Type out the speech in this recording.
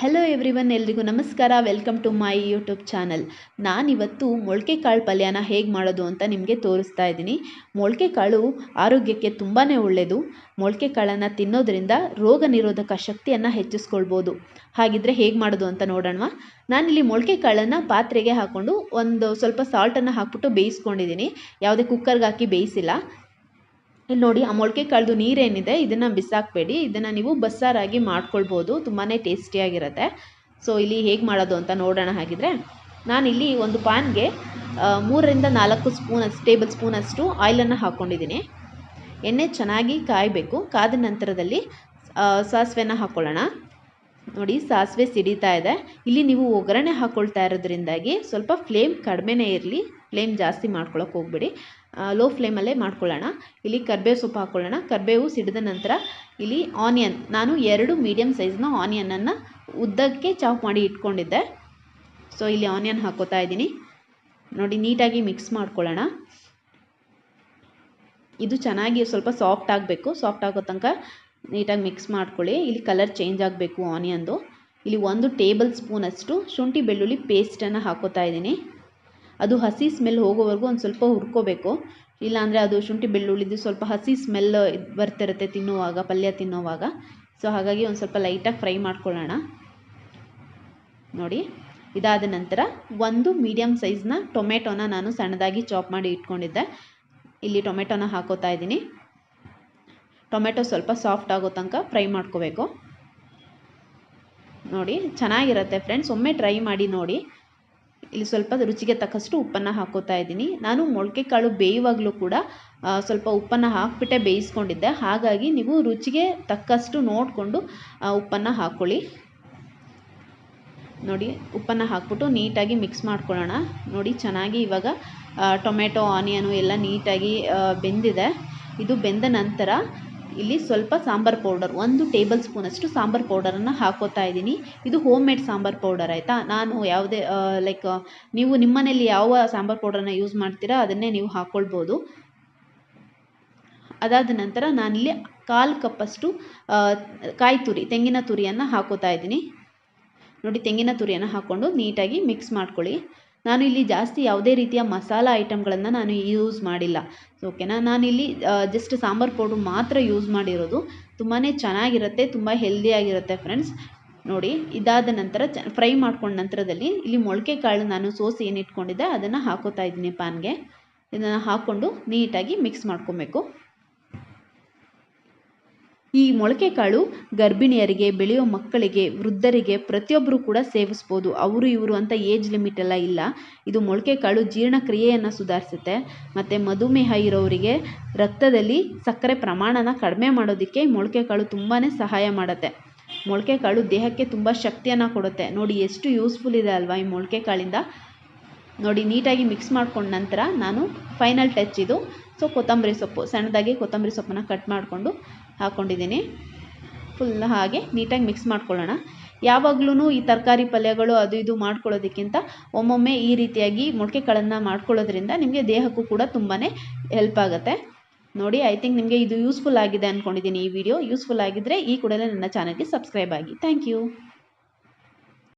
Hello everyone, ಎಲ್ರಿಗೂ ನಮಸ್ಕಾರ. Welcome to my YouTube channel. ನಾನಿವತ್ತು ಮೊಳಕೆ ಕಾಳು ಪಲ್ಯನ ಹೇಗೆ ಮಾಡೋದು ಅಂತ ನಿಮಗೆ ತೋರಿಸ್ತಾ ಇದ್ದೀನಿ. ಮೊಳಕೆ ಕಾಳು ಆರೋಗ್ಯಕ್ಕೆ ತುಂಬಾ ಒಳ್ಳೆಯದು. ಮೊಳಕೆ ಕಾಳನ್ನು ತಿನ್ನೋದ್ರಿಂದ ರೋಗ ನಿರೋಧಕ ಶಕ್ತಿಯನ್ನು ಹೆಚ್ಚಿಸ್ಕೊಳ್ಬೋದು. ಹಾಗಿದ್ರೆ ಹೇಗೆ ಮಾಡೋದು ಅಂತ ನೋಡೋಣ. ನಾನಿಲ್ಲಿ ಮೊಳಕೆ ಕಾಳನ್ನು ಪಾತ್ರೆಗೆ ಹಾಕ್ಕೊಂಡು ಒಂದು ಸ್ವಲ್ಪ ಸಾಲ್ಟನ್ನು ಹಾಕ್ಬಿಟ್ಟು ಬೇಯಿಸ್ಕೊಂಡಿದ್ದೀನಿ. ಯಾವುದೇ ಕುಕ್ಕರ್ಗೆ ಹಾಕಿ ಬೇಯಿಸಿಲ್ಲ. ಇಲ್ಲಿ ನೋಡಿ, ಆ ಮೊಳಕೆ ಕಾಳ್ದು ನೀರೇನಿದೆ ಇದನ್ನು ಬಿಸಾಕಬೇಡಿ. ಇದನ್ನು ನೀವು ಬಸ್ಸಾರಾಗಿ ಮಾಡ್ಕೊಳ್ಬೋದು, ತುಂಬಾ ಟೇಸ್ಟಿಯಾಗಿರುತ್ತೆ. ಸೊ ಇಲ್ಲಿ ಹೇಗೆ ಮಾಡೋದು ಅಂತ ನೋಡೋಣ. ಹಾಗಿದ್ರೆ ನಾನಿಲ್ಲಿ ಒಂದು ಪ್ಯಾನ್ಗೆ 3-4 ಟೇಬಲ್ ಸ್ಪೂನಷ್ಟು ಆಯಿಲನ್ನು ಹಾಕ್ಕೊಂಡಿದ್ದೀನಿ. ಎಣ್ಣೆ ಚೆನ್ನಾಗಿ ಕಾಯಬೇಕು. ಕಾದ ನಂತರದಲ್ಲಿ ಸಾಸಿವೆನ ಹಾಕ್ಕೊಳ್ಳೋಣ. ನೋಡಿ, ಸಾಸಿವೆ ಸಿಡಿತಾ ಇದೆ. ಇಲ್ಲಿ ನೀವು ಒಗ್ಗರಣೆ ಹಾಕ್ಕೊಳ್ತಾ ಇರೋದ್ರಿಂದಾಗಿ ಸ್ವಲ್ಪ ಫ್ಲೇಮ್ ಕಡಿಮೆನೇ ಇರಲಿ, ಫ್ಲೇಮ್ ಜಾಸ್ತಿ ಮಾಡ್ಕೊಳ್ಳೋಕೆ ಹೋಗ್ಬೇಡಿ. ಲೋ ಫ್ಲೇಮಲ್ಲೇ ಮಾಡ್ಕೊಳ್ಳೋಣ. ಇಲ್ಲಿ ಕರಿಬೇವು ಸೊಪ್ಪು ಹಾಕ್ಕೊಳ್ಳೋಣ. ಕರಿಬೇವು ಸಿಡಿದ ನಂತರ ಇಲ್ಲಿ ಆನಿಯನ್, ನಾನು 2 ಮೀಡಿಯಮ್ ಸೈಜ್ನ ಆನಿಯನನ್ನು ಉದ್ದಕ್ಕೆ ಚಾಪ್ ಮಾಡಿ ಇಟ್ಕೊಂಡಿದ್ದೆ. ಸೊ ಇಲ್ಲಿ ಆನಿಯನ್ ಹಾಕ್ಕೋತಾ ಇದ್ದೀನಿ. ನೋಡಿ, ನೀಟಾಗಿ ಮಿಕ್ಸ್ ಮಾಡ್ಕೊಳ್ಳೋಣ. ಇದು ಚೆನ್ನಾಗಿ ಸ್ವಲ್ಪ ಸಾಫ್ಟ್ ಆಗಬೇಕು. ಸಾಫ್ಟ್ ಆಗೋ ತನಕ ನೀಟಾಗಿ ಮಿಕ್ಸ್ ಮಾಡ್ಕೊಳ್ಳಿ. ಇಲ್ಲಿ ಕಲರ್ ಚೇಂಜ್ ಆಗಬೇಕು ಆನಿಯನ್ದು. ಇಲ್ಲಿ 1 ಟೇಬಲ್ ಸ್ಪೂನಷ್ಟು ಶುಂಠಿ ಬೆಳ್ಳುಳ್ಳಿ ಪೇಸ್ಟನ್ನು ಹಾಕ್ಕೋತಾ ಇದ್ದೀನಿ. ಅದು ಹಸಿ ಸ್ಮೆಲ್ ಹೋಗೋವರೆಗೂ ಒಂದು ಸ್ವಲ್ಪ ಹುರ್ಕೋಬೇಕು. ಇಲ್ಲಾಂದರೆ ಅದು ಶುಂಠಿ ಬೆಳ್ಳುಳ್ಳಿದು ಸ್ವಲ್ಪ ಹಸಿ ಸ್ಮೆಲ್ ಬರ್ತಿರುತ್ತೆ ತಿನ್ನುವಾಗ, ಪಲ್ಯ ತಿನ್ನುವಾಗ. ಸೊ ಹಾಗಾಗಿ ಒಂದು ಸ್ವಲ್ಪ ಲೈಟಾಗಿ ಫ್ರೈ ಮಾಡ್ಕೊಳ್ಳೋಣ. ನೋಡಿ, ಇದಾದ ನಂತರ 1 ಮೀಡಿಯಮ್ ಸೈಜ್ನ ಟೊಮೆಟೊನ ನಾನು ಸಣ್ಣದಾಗಿ ಚಾಪ್ ಮಾಡಿ ಇಟ್ಕೊಂಡಿದ್ದೆ. ಇಲ್ಲಿ ಟೊಮೆಟೊನ ಹಾಕೋತಾ ಇದ್ದೀನಿ. ಟೊಮೆಟೊ ಸ್ವಲ್ಪ ಸಾಫ್ಟ್ ಆಗೋ ತನಕ ಫ್ರೈ ಮಾಡ್ಕೋಬೇಕು. ನೋಡಿ, ಚೆನ್ನಾಗಿರುತ್ತೆ ಫ್ರೆಂಡ್ಸ್, ಒಮ್ಮೆ ಟ್ರೈ ಮಾಡಿ ನೋಡಿ. ಇಲ್ಲಿ ಸ್ವಲ್ಪ ರುಚಿಗೆ ತಕ್ಕಷ್ಟು ಉಪ್ಪನ್ನು ಹಾಕೋತಾ ಇದ್ದೀನಿ. ನಾನು ಮೊಳಕೆ ಕಾಳು ಬೇಯುವಾಗಲೂ ಕೂಡ ಸ್ವಲ್ಪ ಉಪ್ಪನ್ನು ಹಾಕ್ಬಿಟ್ಟೆ ಬೇಯಿಸ್ಕೊಂಡಿದ್ದೆ. ಹಾಗಾಗಿ ನೀವು ರುಚಿಗೆ ತಕ್ಕಷ್ಟು ನೋಡಿಕೊಂಡು ಉಪ್ಪನ್ನು ಹಾಕ್ಕೊಳ್ಳಿ. ನೋಡಿ, ಉಪ್ಪನ್ನು ಹಾಕ್ಬಿಟ್ಟು ನೀಟಾಗಿ ಮಿಕ್ಸ್ ಮಾಡ್ಕೊಳ್ಳೋಣ. ನೋಡಿ, ಚೆನ್ನಾಗಿ ಇವಾಗ ಟೊಮೆಟೊ ಆನಿಯನು ಎಲ್ಲ ನೀಟಾಗಿ ಬೆಂದಿದೆ. ಇದು ಬೆಂದ ನಂತರ ಇಲ್ಲಿ ಸ್ವಲ್ಪ ಸಾಂಬಾರು ಪೌಡರ್, 1 ಟೇಬಲ್ ಸ್ಪೂನಷ್ಟು ಸಾಂಬಾರು ಪೌಡರನ್ನು ಹಾಕೋತಾ ಇದ್ದೀನಿ. ಇದು ಹೋಮ್ ಮೇಡ್ ಸಾಂಬಾರು ಪೌಡರ್, ಆಯಿತಾ. ನಾನು ಯಾವುದೇ ನೀವು ನಿಮ್ಮ ಮನೇಲಿ ಯಾವ ಸಾಂಬಾರು ಪೌಡರನ್ನ ಯೂಸ್ ಮಾಡ್ತೀರಾ ಅದನ್ನೇ ನೀವು ಹಾಕ್ಕೊಳ್ಬೋದು. ಅದಾದ ನಂತರ ನಾನಿಲ್ಲಿ 1/4 ಕಪ್ಪಷ್ಟು ಕಾಯಿ ತುರಿ, ತೆಂಗಿನ ತುರಿಯನ್ನು ಹಾಕೋತಾ ಇದ್ದೀನಿ. ನೋಡಿ, ತೆಂಗಿನ ತುರಿಯನ್ನು ಹಾಕ್ಕೊಂಡು ನೀಟಾಗಿ ಮಿಕ್ಸ್ ಮಾಡ್ಕೊಳ್ಳಿ. ನಾನು ಇಲ್ಲಿ ಜಾಸ್ತಿ ಯಾವುದೇ ರೀತಿಯ ಮಸಾಲ ಐಟಮ್ಗಳನ್ನು ನಾನು ಯೂಸ್ ಮಾಡಿಲ್ಲ. ಓಕೆನಾ. ನಾನಿಲ್ಲಿ ಜಸ್ಟ್ ಸಾಂಬಾರು ಪೌಡ್ರ್ ಮಾತ್ರ ಯೂಸ್ ಮಾಡಿರೋದು. ತುಂಬಾ ಚೆನ್ನಾಗಿರುತ್ತೆ, ತುಂಬ ಹೆಲ್ದಿಯಾಗಿರುತ್ತೆ ಫ್ರೆಂಡ್ಸ್. ನೋಡಿ, ಇದಾದ ನಂತರ ಫ್ರೈ ಮಾಡ್ಕೊಂಡ ನಂತರದಲ್ಲಿ ಇಲ್ಲಿ ಮೊಳಕೆ ಕಾಳು ನಾನು ಸೋಸಿ ಏನು ಇಟ್ಕೊಂಡಿದ್ದೆ ಅದನ್ನು ಹಾಕೋತಾ ಇದ್ದೀನಿ ಪ್ಯಾನ್ಗೆ. ಇದನ್ನು ಹಾಕ್ಕೊಂಡು ನೀಟಾಗಿ ಮಿಕ್ಸ್ ಮಾಡ್ಕೊಬೇಕು. ಈ ಮೊಳಕೆ ಕಾಳು ಗರ್ಭಿಣಿಯರಿಗೆ, ಬೆಳೆಯೋ ಮಕ್ಕಳಿಗೆ, ವೃದ್ಧರಿಗೆ ಪ್ರತಿಯೊಬ್ಬರು ಕೂಡ ಸೇವಿಸ್ಬೋದು. ಅವರು ಇವರು ಅಂತ ಏಜ್ ಲಿಮಿಟ್ ಎಲ್ಲ ಇಲ್ಲ. ಇದು ಮೊಳಕೆ ಕಾಳು ಜೀರ್ಣಕ್ರಿಯೆಯನ್ನು ಸುಧಾರಿಸುತ್ತೆ. ಮತ್ತು ಮಧುಮೇಹ ಇರೋರಿಗೆ ರಕ್ತದಲ್ಲಿ ಸಕ್ಕರೆ ಪ್ರಮಾಣನ ಕಡಿಮೆ ಮಾಡೋದಕ್ಕೆ ಮೊಳಕೆ ಕಾಳು ತುಂಬಾ ಸಹಾಯ ಮಾಡುತ್ತೆ. ಮೊಳಕೆ ಕಾಳು ದೇಹಕ್ಕೆ ತುಂಬ ಶಕ್ತಿಯನ್ನು ಕೊಡುತ್ತೆ. ನೋಡಿ, ಎಷ್ಟು ಯೂಸ್ಫುಲ್ ಇದೆ ಅಲ್ವಾ ಈ ಮೊಳಕೆ ಕಾಳಿಂದ. ನೋಡಿ, ನೀಟಾಗಿ ಮಿಕ್ಸ್ ಮಾಡ್ಕೊಂಡ ನಂತರ ನಾನು ಫೈನಲ್ ಟಚ್ ಇದು. ಸೊ ಕೊತ್ತಂಬರಿ ಸೊಪ್ಪು, ಸಣ್ಣದಾಗಿ ಕೊತ್ತಂಬರಿ ಸೊಪ್ಪನ್ನು ಕಟ್ ಮಾಡಿಕೊಂಡು ಹಾಕ್ಕೊಂಡಿದ್ದೀನಿ. ಫುಲ್ ಹಾಗೆ ನೀಟಾಗಿ ಮಿಕ್ಸ್ ಮಾಡ್ಕೊಳ್ಳೋಣ. ಯಾವಾಗಲೂ ಈ ತರಕಾರಿ ಪಲ್ಯಗಳು ಅದು ಇದು ಮಾಡ್ಕೊಳ್ಳೋದಕ್ಕಿಂತ ಒಮ್ಮೊಮ್ಮೆ ಈ ರೀತಿಯಾಗಿ ಮೊಳಕೆ ಕಾಳನ್ನು ಮಾಡ್ಕೊಳ್ಳೋದ್ರಿಂದ ನಿಮಗೆ ದೇಹಕ್ಕೂ ಕೂಡ ತುಂಬಾ ಹೆಲ್ಪ್ ಆಗುತ್ತೆ. ನೋಡಿ, ಐ ಥಿಂಕ್ ನಿಮಗೆ ಇದು ಯೂಸ್ಫುಲ್ ಆಗಿದೆ ಅಂದ್ಕೊಂಡಿದ್ದೀನಿ. ಈ ವಿಡಿಯೋ ಯೂಸ್ಫುಲ್ ಆಗಿದ್ದರೆ ಈ ಕೂಡಲೇ ನನ್ನ ಚಾನಲ್ಗೆ ಸಬ್ಸ್ಕ್ರೈಬ್ ಆಗಿ. Thank you.